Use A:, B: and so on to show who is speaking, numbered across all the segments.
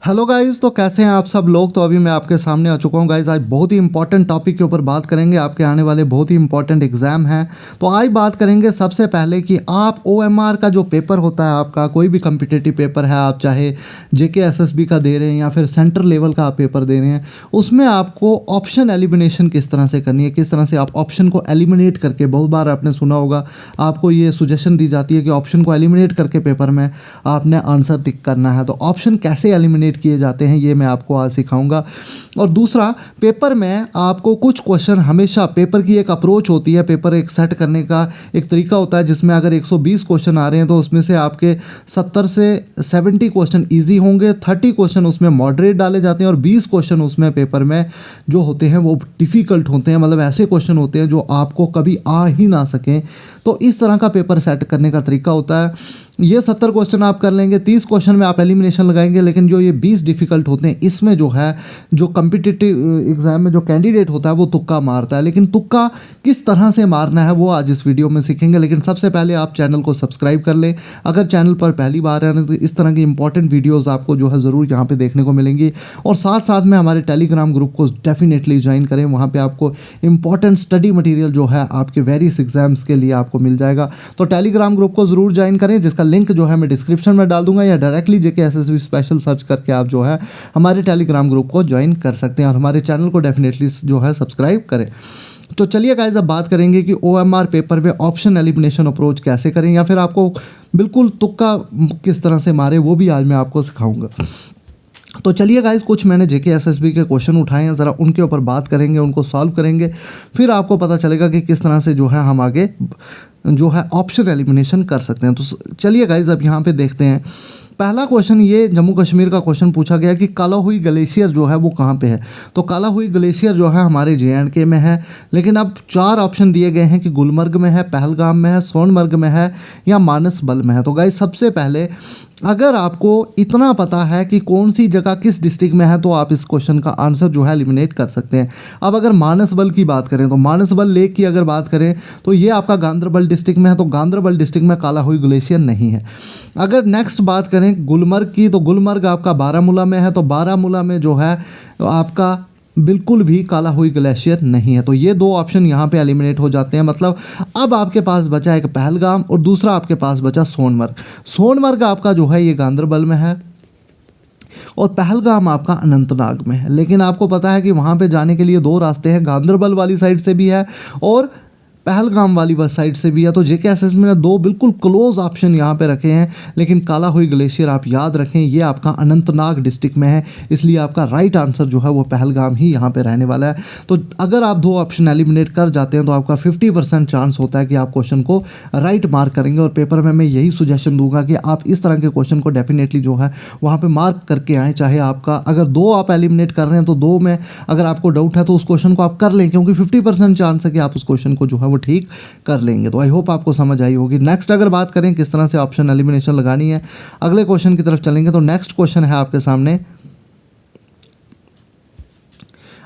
A: Hello guys, तो कैसे हैं आप सब लोग। तो अभी मैं आपके सामने आ चुका हूं गाइस। आज बहुत ही इंपॉर्टेंट टॉपिक के ऊपर बात करेंगे। आपके आने वाले बहुत ही इंपॉर्टेंट एग्जाम हैं। तो आज बात करेंगे सबसे पहले कि आप ओएमआर का जो पेपर होता है, आपका कोई भी कम्पिटिटिव पेपर है, आप चाहे जेके एसएसबी का दे रहे हैं या फिर सेंटर लेवल का आप पेपर दे रहे हैं, उसमें आपको ऑप्शन एलिमिनेशन किस तरह से करनी है, किस तरह से आप ऑप्शन को एलिमिनेट करके, बहुत बार आपने सुना होगा आपको ये सुजेशन दी जाती है कि ऑप्शन को एलिमिनेट करके पेपर में आपने आंसर टिक करना है। तो ऑप्शन कैसे एलिमिनेट किए जाते हैं ये मैं आपको आज सिखाऊंगा। और दूसरा, पेपर में आपको कुछ क्वेश्चन, हमेशा पेपर की एक अप्रोच होती है, पेपर एक सेट करने का एक तरीका होता है, जिसमें अगर 120 क्वेश्चन आ रहे हैं तो उसमें से आपके 70 से 70 क्वेश्चन इजी होंगे, 30 क्वेश्चन उसमें मॉडरेट डाले जाते हैं और 20 क्वेश्चन उसमें पेपर में जो होते हैं वो डिफ़िकल्ट होते हैं, मतलब ऐसे क्वेश्चन होते हैं जो आपको कभी आ ही ना सकें। तो इस तरह का पेपर सेट करने का तरीका होता है। ये 70 क्वेश्चन आप कर लेंगे, 30 क्वेश्चन में आप एलिमिनेशन लगाएंगे, लेकिन जो ये 20 डिफ़िकल्ट होते हैं इसमें जो है, जो कम्पिटिटिव एग्ज़ाम में जो कैंडिडेट होता है वो तुक्का मारता है। लेकिन तुक्का किस तरह से मारना है वो आज इस वीडियो में सीखेंगे। लेकिन सबसे पहले आप चैनल को सब्सक्राइब कर लें। अगर चैनल पर पहली बार आ रहे हैं तो इस तरह की इंपॉर्टेंट वीडियोज़ आपको जो है ज़रूर यहाँ पर देखने को मिलेंगी। और साथ साथ में हमारे टेलीग्राम ग्रुप को डेफिनेटली ज्वाइन करें। वहाँ पर आपको इंपॉर्टेंट स्टडी मटीरियल जो है आपके वेरियस एग्जाम्स के लिए आपको मिल जाएगा। तो टेलीग्राम ग्रुप को ज़रूर ज्वाइन करें, जिसका लिंक जो है मैं डिस्क्रिप्शन में डाल दूंगा, या डायरेक्टली जेके एसएसबी स्पेशल सर्च करके आप जो है हमारे टेलीग्राम ग्रुप को ज्वाइन कर सकते हैं और हमारे चैनल को डेफिनेटली जो है सब्सक्राइब करें। तो चलिए गाइस, अब बात करेंगे कि ओएमआर पेपर में ऑप्शन एलिमिनेशन अप्रोच कैसे करें, या फिर आपको बिल्कुल तुक्का किस तरह से मारे वो भी आज मैं आपको सिखाऊंगा। तो चलिए गाइस, कुछ मैंने जेके एसएसबी के क्वेश्चन उठाए हैं, ज़रा उनके ऊपर बात करेंगे, उनको सॉल्व करेंगे, फिर आपको पता चलेगा कि किस तरह से जो है हम आगे जो है ऑप्शन एलिमिनेशन कर सकते हैं। तो चलिए गाइस, अब यहाँ पे देखते हैं। पहला क्वेश्चन, ये जम्मू कश्मीर का क्वेश्चन पूछा गया कि काला हुई ग्लेशियर जो है वो कहाँ पे है। तो काला हुई ग्लेशियर जो है हमारे JNK में है, लेकिन अब 4 ऑप्शन दिए गए हैं कि गुलमर्ग में है, पहलगाम में है, सोनमर्ग में है या मानसबल में है। तो गाइस, सबसे पहले अगर आपको इतना पता है कि कौन सी जगह किस डिस्ट्रिक्ट में है तो आप इस क्वेश्चन का आंसर जो है एलिमिनेट कर सकते हैं। अब अगर मानसबल की बात करें, तो मानसबल लेक की अगर बात करें तो ये आपका गांधरबल डिस्ट्रिक्ट में है, तो गांधरबल डिस्ट्रिक्ट में काला हुई ग्लेशियर नहीं है। अगर नेक्स्ट बात करें गुलमर्ग की, तो गुलमर्ग आपका बारामूला में है, तो बारामूला में जो है आपका बिल्कुल भी काला हुई ग्लेशियर नहीं है। तो ये 2 ऑप्शन यहाँ पे एलिमिनेट हो जाते हैं। मतलब अब आपके पास बचा एक पहलगाम और दूसरा आपके पास बचा सोनमर्ग। सोनमर्ग आपका जो है ये गांधरबल में है और पहलगाम आपका अनंतनाग में है। लेकिन आपको पता है कि वहाँ पे जाने के लिए 2 रास्ते हैं, गांधरबल वाली साइड से भी है और पहलगाम वाली बस साइड से भी है। तो जेके एसएसबी ने 2 बिल्कुल क्लोज ऑप्शन यहाँ पे रखे हैं। लेकिन काला हुई ग्लेशियर आप याद रखें, ये आपका अनंतनाग डिस्ट्रिक्ट में है, इसलिए आपका राइट आंसर जो है वो पहलगाम ही यहाँ पे रहने वाला है। तो अगर आप 2 ऑप्शन एलिमिनेट कर जाते हैं तो आपका 50% चांस होता है कि आप क्वेश्चन को राइट मार्क करेंगे। और पेपर में मैं यही सुजेशन दूंगा कि आप इस तरह के क्वेश्चन को डेफिनेटली जो है वहाँ पर मार्क करके आएँ। चाहे आपका अगर 2 आप एलिमिनेट कर रहे हैं तो 2 में अगर आपको डाउट है तो उस क्वेश्चन को आप कर लें, क्योंकि 50% चांस है कि आप उस क्वेश्चन को जो है ठीक कर लेंगे। तो आई होप आपको समझ आई होगी। नेक्स्ट अगर बात करें किस तरह से ऑप्शन एलिमिनेशन लगानी है, अगले क्वेश्चन की तरफ चलेंगे। तो नेक्स्ट क्वेश्चन है आपके सामने।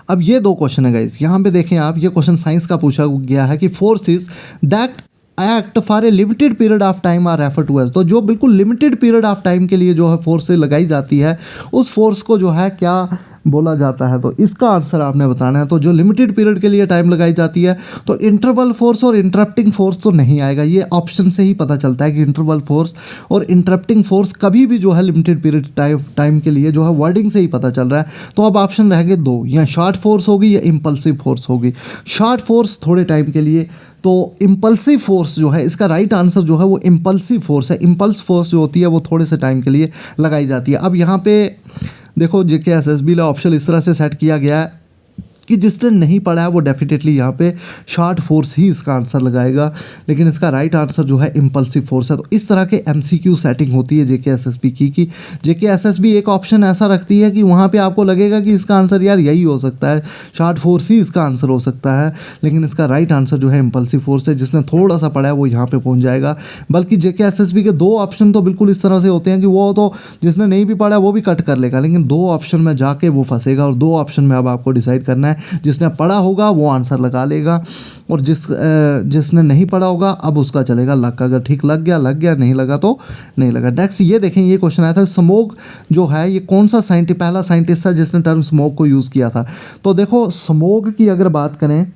A: अब ये 2 क्वेश्चन है गाइस, यहाँ पे देखें आप, ये क्वेश्चन साइंस का पूछा गया है कि forces that act for a limited period of time are refer to as. तो जो बिल्कुल लिमिटेड पीरियड ऑफ टाइम के लिए जो है फोर्स लगाई जाती है, उस फोर्स को जो है क्या बोला जाता है। तो इसका आंसर आपने बताना है। तो जो लिमिटेड पीरियड के लिए टाइम लगाई जाती है, तो इंटरवल फोर्स और इंटरप्टिंग फोर्स तो नहीं आएगा। ये ऑप्शन से ही पता चलता है कि इंटरवल फोर्स और इंटरप्टिंग फोर्स कभी भी जो है लिमिटेड पीरियड टाइम के लिए जो है वर्डिंग से ही पता चल रहा है। तो अब ऑप्शन रह गए 2, या शॉर्ट फोर्स होगी या इम्पल्सिव फोर्स होगी। शॉर्ट फोर्स थोड़े टाइम के लिए, तो इम्पल्सिव फोर्स जो है इसका राइट आंसर जो है वो इम्पल्सिव फोर्स है। इम्पल्स फोर्स जो होती है वो थोड़े से टाइम के लिए लगाई जाती है। अब यहाँ पे देखो, जेके एसएसबी का ऑप्शन इस तरह से सेट किया गया है कि जिसने नहीं पढ़ा है वो डेफिनेटली यहाँ पे शॉर्ट फोर्स ही इसका आंसर लगाएगा, लेकिन इसका राइट आंसर जो है इम्पल्सिव फोर्स है। तो इस तरह के MCQ सेटिंग होती है जेके एसएसबी की जेके एसएसबी एक ऑप्शन ऐसा रखती है कि वहाँ पे आपको लगेगा कि इसका आंसर यार यही हो सकता है, शॉर्ट फोर्स ही इसका आंसर हो सकता है, लेकिन इसका राइट आंसर जो है इम्पल्सिव फोर्स है। जिसने थोड़ा सा पढ़ा है वो यहाँ पर पहुँच जाएगा। बल्कि जेके एसएसबी के 2 ऑप्शन तो बिल्कुल इस तरह से होते हैं कि वो तो जिसने नहीं भी पढ़ा है वो भी कट कर लेगा, लेकिन 2 ऑप्शन में जाके वो फंसेगा। और 2 ऑप्शन में अब आपको डिसाइड करना है जिसने पढ़ा होगा वो आंसर लगा लेगा, और जिसने नहीं पढ़ा होगा अब उसका चलेगा लक, अगर ठीक लग गया, नहीं लगा तो नहीं लगा। नेक्स्ट ये देखें, ये क्वेश्चन आया था, स्मोक जो है ये कौन सा पहला साइंटिस्ट था जिसने टर्म स्मोक को यूज़ किया था। तो देखो स्मोक की अगर बात करें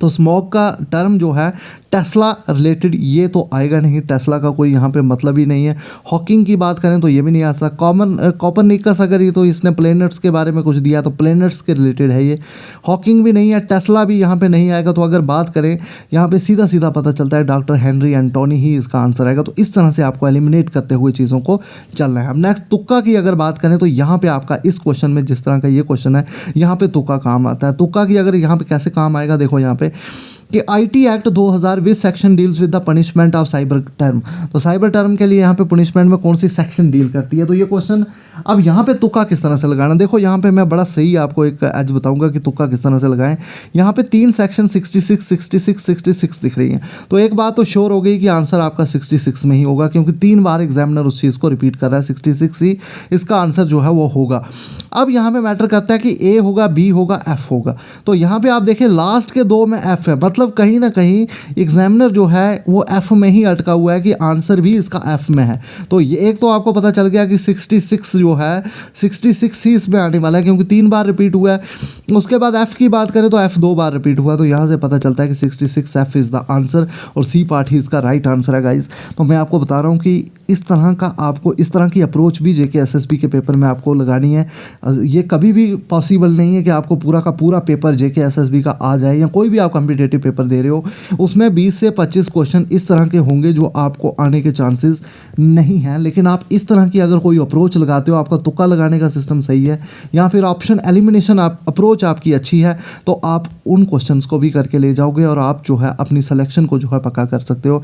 A: तो स्मोक का टर्म जो है टेस्ला रिलेटेड ये तो आएगा नहीं, टेस्ला का कोई यहाँ पे मतलब ही नहीं है। हॉकिंग की बात करें तो ये भी नहीं आ सकता। कॉपरनिकस अगर ये तो इसने प्लैनेट्स के बारे में कुछ दिया तो प्लैनेट्स के रिलेटेड है ये। हॉकिंग भी नहीं है, टेस्ला भी यहाँ पे नहीं आएगा। तो अगर बात करें यहाँ पे सीधा सीधा पता चलता है डॉक्टर हेनरी एंटोनी ही इसका आंसर आएगा। तो इस तरह से आपको एलिमिनेट करते हुए चीज़ों को चलना है। अब नेक्स्ट तुक्का की अगर बात करें तो यहाँ पे आपका इस क्वेश्चन में जिस तरह का ये क्वेश्चन है यहाँ पे तुक्का काम आता है। तुक्का की अगर यहाँ पे कैसे काम आएगा, देखो यहाँ पे कि IT act 2000 which section deals with the punishment of cyber term. तो साइबर टर्म के लिए यहाँ पे पनिशमेंट में कौन सी सेक्शन डील करती है। तो ये क्वेश्चन अब यहाँ पे तुक्का किस तरह से लगाना, देखो यहाँ पे मैं बड़ा सही आपको एक एज बताऊंगा कि तुक्का किस तरह से लगाएं। यहाँ पे 3 सेक्शन 66, 66, 66 दिख रही हैं। तो एक बात तो श्योर हो गई कि आंसर आपका 66 में ही होगा, क्योंकि 3 बार एग्जामिनर उस चीज़ को रिपीट कर रहा है। 66 ही इसका आंसर जो है वो होगा। अब यहाँ पे मैटर करता है कि ए होगा, बी होगा, एफ होगा। तो यहाँ पे आप देखें लास्ट के 2 में एफ है, मतलब कहीं ना कहीं एग्जामिनर जो है वो एफ में ही अटका हुआ है कि आंसर भी इसका एफ में है। तो ये एक तो आपको पता चल गया कि 66 जो है 66 ही इसमें आने वाला है, क्योंकि 3 बार रिपीट हुआ है। उसके बाद एफ की बात करें तो एफ 2 बार रिपीट हुआ। तो यहाँ से पता चलता है कि 66 एफ इज़ द आंसर और सी पार्ट ही इसका राइट आंसर है गाइज। तो मैं आपको बता रहा हूँ कि इस तरह का आपको इस तरह की अप्रोच भी जेके एसएसबी के पेपर में आपको लगानी है। ये कभी भी पॉसिबल नहीं है कि आपको पूरा का पूरा पेपर जेके एसएसबी का आ जाए, या कोई भी आप कॉम्पिटिटिव पेपर दे रहे हो उसमें 20 से 25 क्वेश्चन इस तरह के होंगे जो आपको आने के चांसेस नहीं हैं। लेकिन आप इस तरह की अगर कोई अप्रोच लगाते हो, आपका तुक्का लगाने का सिस्टम सही है या फिर ऑप्शन एलिमिनेशन अप्रोच आपकी अच्छी है, तो आप उन क्वेश्चंस को भी करके ले जाओगे और आप जो है अपनी सिलेक्शन को जो है पक्का कर सकते हो।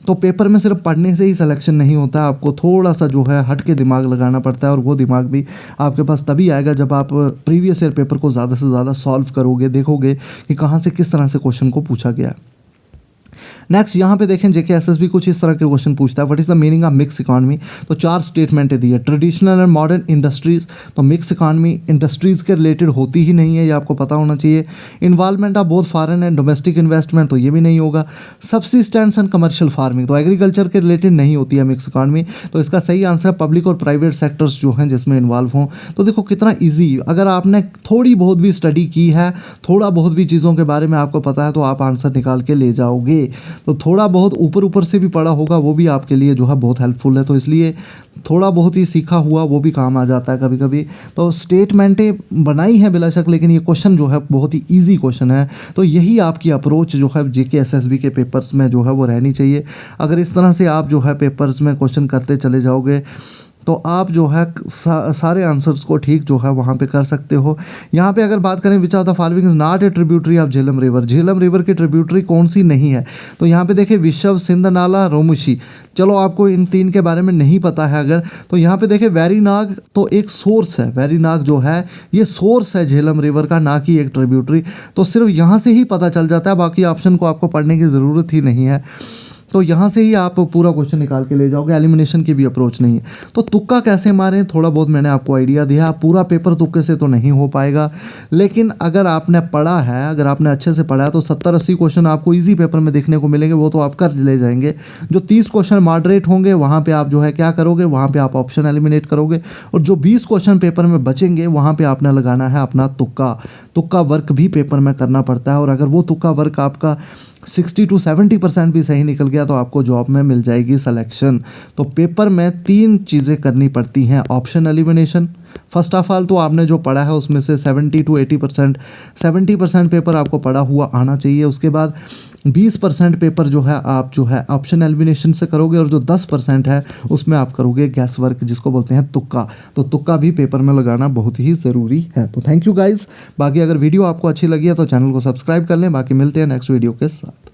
A: तो पेपर में सिर्फ पढ़ने से ही सिलेक्शन नहीं होता, आपको थोड़ा सा जो है हट के दिमाग लगाना पड़ता है, और वो दिमाग भी आपके पास तभी आएगा जब आप प्रीवियस ईयर पेपर को ज़्यादा से ज़्यादा सॉल्व करोगे, देखोगे कि कहाँ से किस तरह से क्वेश्चन को पूछा गया है। नेक्स्ट यहाँ पे देखें जेके एसएसबी कुछ इस तरह के क्वेश्चन पूछता है, what is the meaning of mix economy. तो 4 स्टेटमेंट दी है। ट्रेडिशनल एंड मॉडर्न इंडस्ट्रीज़, तो मिक्स इकॉनमी इंडस्ट्रीज़ के रिलेटेड होती ही नहीं है, ये आपको पता होना चाहिए। Involvement of both foreign and domestic investment, तो ये भी नहीं होगा। सब्सिस्टेंस एंड कमर्शियल फार्मिंग, तो एग्रीकल्चर के रिलेटेड नहीं होती है मिक्स इकॉनमी। तो इसका सही आंसर है पब्लिक और प्राइवेट सेक्टर्स जो हैं जिसमें इन्वॉल्व हों। तो देखो कितना ईजी, अगर आपने थोड़ी बहुत भी स्टडी की है, थोड़ा बहुत भी चीज़ों के बारे में आपको पता है, तो आप आंसर निकाल के ले जाओगे। तो थोड़ा बहुत ऊपर से भी पढ़ा होगा वो भी आपके लिए जो है बहुत हेल्पफुल है। तो इसलिए थोड़ा बहुत ही सीखा हुआ वो भी काम आ जाता है कभी कभी। तो स्टेटमेंटें बनाई हैं बिला शक, लेकिन ये क्वेश्चन जो है बहुत ही इजी क्वेश्चन है। तो यही आपकी अप्रोच जो है जेके एसएसबी के पेपर्स में जो है वो रहनी चाहिए। अगर इस तरह से आप जो है पेपर्स में क्वेश्चन करते चले जाओगे तो आप जो है सारे आंसर्स को ठीक जो है वहाँ पे कर सकते हो। यहाँ पे अगर बात करें which of the following is not a tributary of Jhelum river, Jhelum river की ट्रिब्यूटरी कौन सी नहीं है। तो यहाँ पे देखिए विशव, सिंध नाला, रोमुशी। चलो आपको इन 3 के बारे में नहीं पता है अगर, तो यहाँ पे देखिए वेरीनाग तो एक सोर्स है, वेरीनाग जो है ये सोर्स है झेलम रिवर का, ना कि एक ट्रिब्यूटरी। तो सिर्फ यहाँ से ही पता चल जाता है, बाकी ऑप्शन को आपको पढ़ने की ज़रूरत ही नहीं है। तो यहाँ से ही आप पूरा क्वेश्चन निकाल के ले जाओगे, एलिमिनेशन की भी अप्रोच नहीं है। तो तुक्का कैसे मारें थोड़ा बहुत मैंने आपको आइडिया दिया। पूरा पेपर तुक्के से तो नहीं हो पाएगा, लेकिन अगर आपने पढ़ा है, अगर आपने अच्छे से पढ़ा है तो 70-80 क्वेश्चन आपको इजी पेपर में देखने को मिलेंगे, वो तो आप कर ले जाएंगे। जो 30 क्वेश्चन मॉडरेट होंगे वहाँ पर आप जो है क्या करोगे, वहाँ पर आप ऑप्शन एलिमिनेट करोगे, और जो 20 क्वेश्चन पेपर में बचेंगे वहाँ पर आपने लगाना है अपना तुक्का। तुक्का वर्क भी पेपर में करना पड़ता है, और अगर वो तुक्का वर्क आपका 60 to 70% भी सही निकल गया तो आपको जॉब में मिल जाएगी सिलेक्शन। तो पेपर में 3 चीज़ें करनी पड़ती हैं। Option elimination, first of all तो आपने जो पढ़ा है उसमें से 70 to 80%, 70% पेपर आपको पढ़ा हुआ आना चाहिए। उसके बाद 20% पेपर जो है आप जो है ऑप्शन एलिमिनेशन से करोगे, और जो 10% है उसमें आप करोगे गैस वर्क, जिसको बोलते हैं तुक्का। तो तुक्का भी पेपर में लगाना बहुत ही ज़रूरी है। तो थैंक यू गाइज़। बाकी अगर वीडियो आपको अच्छी लगी है तो चैनल को सब्सक्राइब कर लें। बाकी मिलते हैं नेक्स्ट वीडियो के साथ।